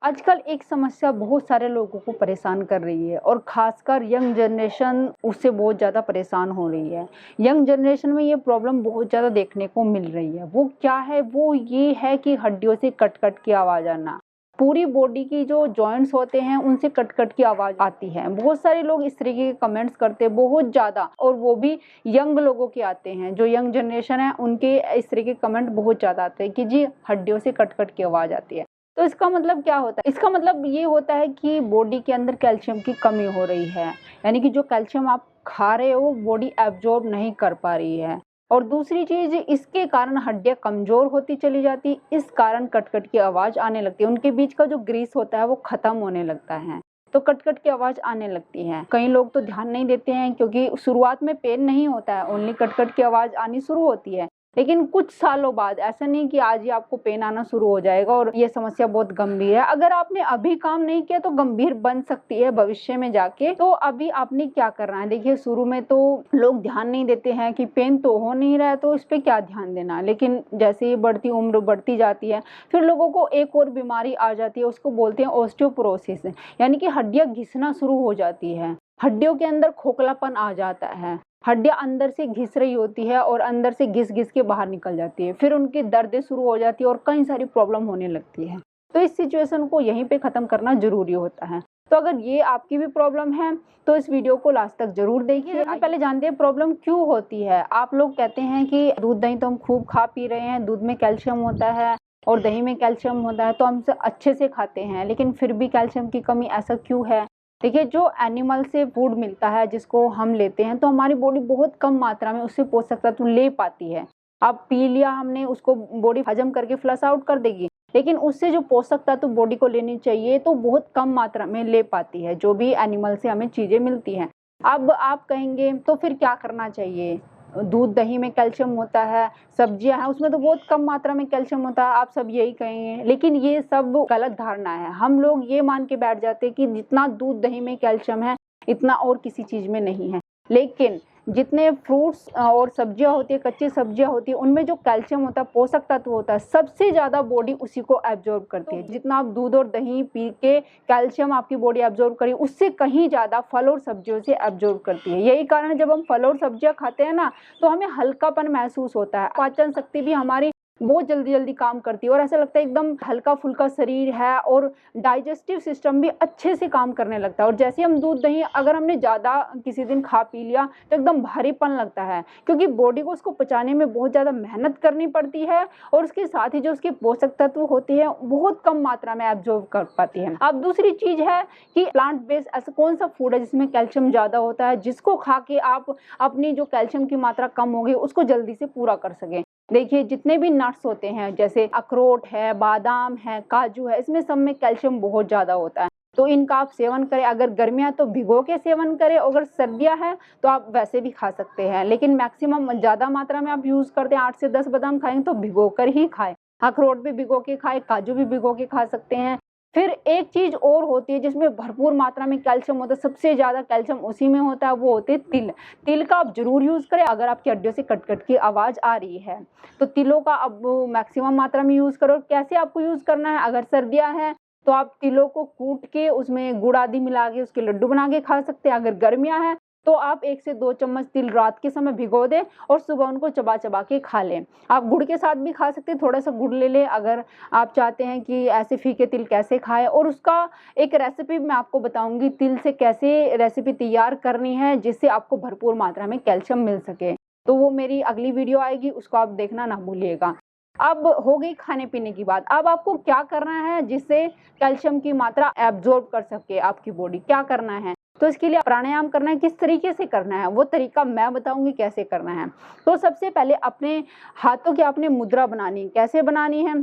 आजकल एक समस्या बहुत सारे लोगों को परेशान कर रही है और खासकर यंग जनरेशन उससे बहुत ज़्यादा परेशान हो रही है। यंग जनरेशन में ये प्रॉब्लम बहुत ज़्यादा देखने को मिल रही है। वो क्या है? वो ये है कि हड्डियों से कट-कट की आवाज़ आना। पूरी बॉडी की जो जॉइंट्स होते हैं उनसे कट-कट की आवाज़ आती है। बहुत सारे लोग इस तरीके के कमेंट्स करते हैं बहुत ज़्यादा, और वो भी यंग लोगों के आते हैं। जो यंग जनरेशन है उनके इस तरह के कमेंट बहुत ज़्यादा आते हैं कि जी हड्डियों से कट-कट की आवाज़ आती है। तो इसका मतलब क्या होता है? इसका मतलब ये होता है कि बॉडी के अंदर कैल्शियम की कमी हो रही है। यानी कि जो कैल्शियम आप खा रहे हो बॉडी एब्जॉर्ब नहीं कर पा रही है। और दूसरी चीज़, इसके कारण हड्डियाँ कमज़ोर होती चली जाती, इस कारण कट-कट की आवाज़ आने लगती है। उनके बीच का जो ग्रीस होता है वो ख़त्म होने लगता है, तो कट-कट की आवाज़ आने लगती है। कई लोग तो ध्यान नहीं देते हैं क्योंकि शुरुआत में पेन नहीं होता है, ओनली कट-कट की आवाज़ आनी शुरू होती है। लेकिन कुछ सालों बाद, ऐसा नहीं कि आज ही आपको पेन आना शुरू हो जाएगा और ये समस्या बहुत गंभीर है। अगर आपने अभी काम नहीं किया तो गंभीर बन सकती है भविष्य में जाके। तो अभी आपने क्या करना है? देखिए, शुरू में तो लोग ध्यान नहीं देते हैं कि पेन तो हो नहीं रहा है तो इस पे क्या ध्यान देना। लेकिन जैसे ही बढ़ती उम्र बढ़ती जाती है फिर लोगों को एक और बीमारी आ जाती है, उसको बोलते हैं ऑस्टियोपोरोसिस, यानी कि हड्डियां घिसना शुरू हो जाती है। हड्डियों के अंदर खोखलापन आ जाता है। हड्डियाँ अंदर से घिस रही होती है और अंदर से घिस-घिस के बाहर निकल जाती है। फिर उनकी दर्दें शुरू हो जाती है और कई सारी प्रॉब्लम होने लगती है। तो इस सिचुएशन को यहीं पे ख़त्म करना ज़रूरी होता है। तो अगर ये आपकी भी प्रॉब्लम है तो इस वीडियो को लास्ट तक ज़रूर देखिए। सबसे पहले जानते हैं प्रॉब्लम क्यों होती है। आप लोग कहते हैं कि दूध दही तो हम खूब खा पी रहे हैं, दूध में कैल्शियम होता है और दही में कैल्शियम होता है तो हम अच्छे से खाते हैं, लेकिन फिर भी कैल्शियम की कमी ऐसा क्यों है? देखिए, जो एनिमल से फूड मिलता है जिसको हम लेते हैं तो हमारी बॉडी बहुत कम मात्रा में उससे पोषक तत्व ले पाती है। अब पी लिया हमने, उसको बॉडी हजम करके फ्लश आउट कर देगी, लेकिन उससे जो पोषक तत्व बॉडी को लेनी चाहिए तो बहुत कम मात्रा में ले पाती है, जो भी एनिमल से हमें चीज़ें मिलती हैं। अब आप कहेंगे तो फिर क्या करना चाहिए? दूध दही में कैल्शियम होता है, सब्जियां हैं उसमें तो बहुत कम मात्रा में कैल्शियम होता है, आप सब यही कहेंगे। लेकिन ये सब गलत धारणा है। हम लोग ये मान के बैठ जाते हैं कि जितना दूध दही में कैल्शियम है इतना और किसी चीज़ में नहीं है। लेकिन जितने फ्रूट्स और सब्जियां होती है, कच्ची सब्जियां होती है, उनमें जो कैल्शियम होता है, पोषक तत्व होता है, सबसे ज़्यादा बॉडी उसी को एब्जॉर्ब करती है। जितना आप दूध और दही पी के कैल्शियम आपकी बॉडी एब्जॉर्ब करी, उससे कहीं ज़्यादा फल और सब्जियों से एब्जॉर्ब करती है। यही कारण है जब हम फल और सब्जियां खाते हैं ना तो हमें हल्कापन महसूस होता है। पाचन शक्ति भी हमारी बहुत जल्दी-जल्दी काम करती है और ऐसा लगता है एकदम हल्का-फुल्का शरीर है और डाइजेस्टिव सिस्टम भी अच्छे से काम करने लगता है। और जैसे हम दूध दही अगर हमने ज़्यादा किसी दिन खा पी लिया तो एकदम भारीपन लगता है, क्योंकि बॉडी को उसको पचाने में बहुत ज़्यादा मेहनत करनी पड़ती है और उसके साथ ही जो उसके पोषक तत्व होते हैं बहुत कम मात्रा में एब्जॉर्ब कर पाती है। अब दूसरी चीज़ है कि प्लांट बेस्ड ऐसा कौन सा फूड है जिसमें कैल्शियम ज़्यादा होता है, जिसको खा के आप अपनी जो कैल्शियम की मात्रा कम हो गई उसको जल्दी से पूरा कर सकें। देखिए, जितने भी नट्स होते हैं जैसे अखरोट है, बादाम है, काजू है, इसमें सब में कैल्शियम बहुत ज़्यादा होता है। तो इनका आप सेवन करें। अगर गर्मियाँ तो भिगो के सेवन करें, अगर सर्दियाँ हैं तो आप वैसे भी खा सकते हैं। लेकिन मैक्सिमम ज़्यादा मात्रा में आप यूज़ करते हैं, 8 से 10 बादाम खाएँगे तो भिगो कर ही खाएँ। अखरोट भी भिगो के खाएँ, काजू भी भिगो के खा सकते हैं। फिर एक चीज़ और होती है जिसमें भरपूर मात्रा में कैल्शियम होता है, सबसे ज़्यादा कैल्शियम उसी में होता है, वो होते हैं तिल। तिल का आप ज़रूर यूज़ करें अगर आपकी हड्डियों से कट-कट की आवाज़ आ रही है। तो तिलों का अब मैक्सिमम मात्रा में यूज़ करो। कैसे आपको यूज़ करना है? अगर सर्दियाँ हैं तो आप तिलों को कूट के उसमें गुड़ आदि मिला के उसके लड्डू बना के खा सकते हैं। अगर गर्मियाँ हैं तो आप 1 से 2 चम्मच तिल रात के समय भिगो दें और सुबह उनको चबा-चबा के खा लें। आप गुड़ के साथ भी खा सकते हैं, थोड़ा-सा गुड़ ले लें अगर आप चाहते हैं कि ऐसे फीके तिल कैसे खाएँ। और उसका एक रेसिपी मैं आपको बताऊँगी तिल से कैसे रेसिपी तैयार करनी है जिससे आपको भरपूर मात्रा में कैल्शियम मिल सके। तो वो मेरी अगली वीडियो आएगी, उसको आप देखना ना भूलिएगा। अब हो गई खाने-पीने की बात। अब आपको क्या करना है जिससे कैल्शियम की मात्रा एब्ज़ॉर्ब कर सके आपकी बॉडी, क्या करना है? तो इसके लिए प्राणायाम करना है। किस तरीके से करना है वो तरीका मैं बताऊँगी कैसे करना है। तो सबसे पहले अपने हाथों की आपने मुद्रा बनानी है। कैसे बनानी है?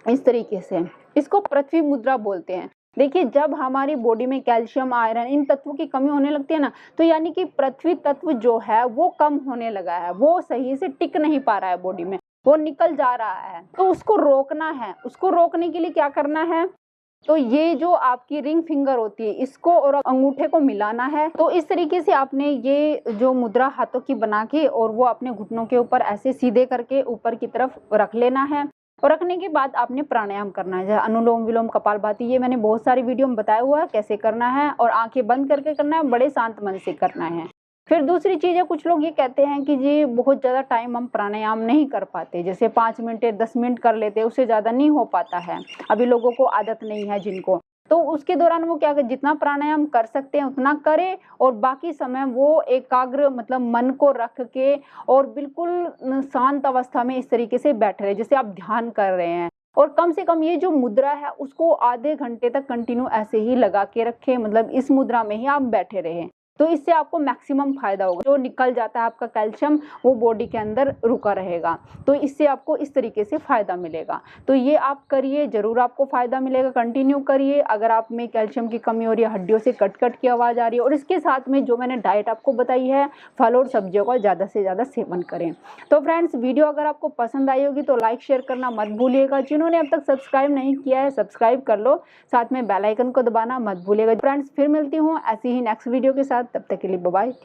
इस तरीके से। इसको पृथ्वी मुद्रा बोलते हैं। देखिए, जब हमारी बॉडी में कैल्शियम, आयरन इन तत्वों की कमी होने लगती है ना, तो यानी कि पृथ्वी तत्व जो है वो कम होने लगा है, वो सही से टिक नहीं पा रहा है बॉडी में, वो निकल जा रहा है। तो उसको रोकना है। उसको रोकने के लिए क्या करना है? तो ये जो आपकी रिंग फिंगर होती है इसको और अंगूठे को मिलाना है। तो इस तरीके से आपने ये जो मुद्रा हाथों की बना के और वो अपने घुटनों के ऊपर ऐसे सीधे करके ऊपर की तरफ रख लेना है। और रखने के बाद आपने प्राणायाम करना है, जैसे अनुलोम विलोम कपालभाति, ये मैंने बहुत सारी वीडियो में बताया हुआ है कैसे करना है, और आंखें बंद करके करना है, बड़े शांत मन से करना है। फिर दूसरी चीज़ है, कुछ लोग ये कहते हैं कि जी बहुत ज़्यादा टाइम हम प्राणायाम नहीं कर पाते, जैसे 5 मिनट या 10 मिनट कर लेते हैं, उससे ज़्यादा नहीं हो पाता है, अभी लोगों को आदत नहीं है जिनको, तो उसके दौरान वो क्या करें, जितना प्राणायाम कर सकते हैं उतना करें, और बाकी समय वो एकाग्र मतलब मन को रख के और बिल्कुल शांत अवस्था में इस तरीके से बैठे रहे, जैसे आप ध्यान कर रहे हैं। और कम से कम ये जो मुद्रा है उसको आधे घंटे तक कंटिन्यू ऐसे ही लगा के रखें, मतलब इस मुद्रा में ही आप बैठे रहें, तो इससे आपको मैक्सिमम फायदा होगा। जो निकल जाता है आपका कैल्शियम वो बॉडी के अंदर रुका रहेगा, तो इससे आपको इस तरीके से फायदा मिलेगा। तो ये आप करिए, जरूर आपको फायदा मिलेगा, कंटिन्यू करिए। अगर आप में कैल्शियम की कमी हो रही है, हड्डियों से कट कट की आवाज़ आ रही है, और इसके साथ में जो मैंने डाइट आपको बताई है, फल और सब्जियों का ज़्यादा से ज़्यादा सेवन करें। तो फ्रेंड्स, वीडियो अगर आपको पसंद आई होगी तो लाइक शेयर करना मत भूलिएगा। जिन्होंने अब तक सब्सक्राइब नहीं किया है सब्सक्राइब कर लो, साथ में बेल आइकन को दबाना मत भूलिएगा। फ्रेंड्स, फिर मिलती हूँ ऐसी ही नेक्स्ट वीडियो के साथ, तब तक के लिए बाय बाय।